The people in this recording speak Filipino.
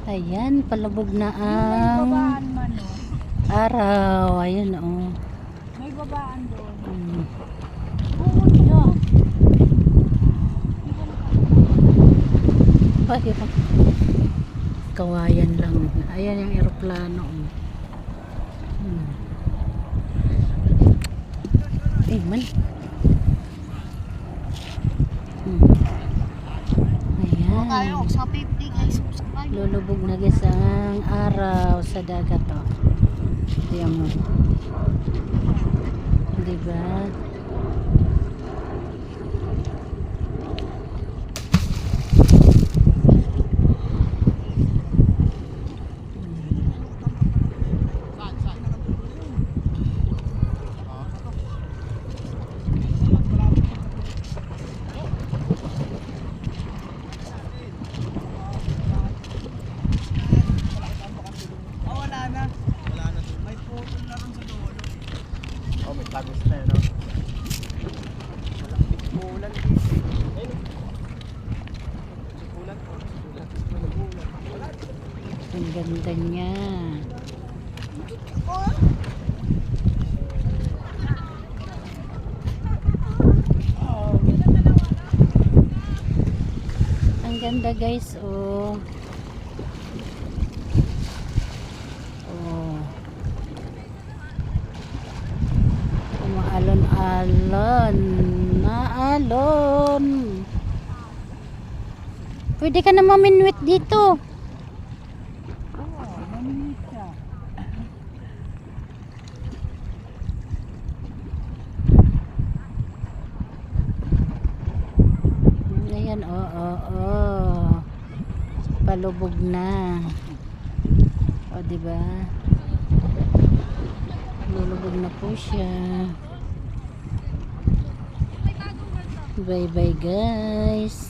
Ayan, palubog na May ang babaan man, oh. araw. Ayan, oh. May babaan doon. Hmm. Oo, siya. Ay, kawayan lang. Ayan yung eroplano. Hmm. Man. Ayan. Kayo, sa 50 guys. Lulubog na guys ang araw sa dagat, oh. Ayan mo. Diba? Oh, may tagos na yun, no? Walang ulan dito. Ulan po. Ang ganda niya. Ang ganda guys, oh. Alon-alon na alon. Pwede ka na maminwit dito. Maminit siya. Ayan, palubog na. O, diba? Lulubog na po siya. Bye bye guys.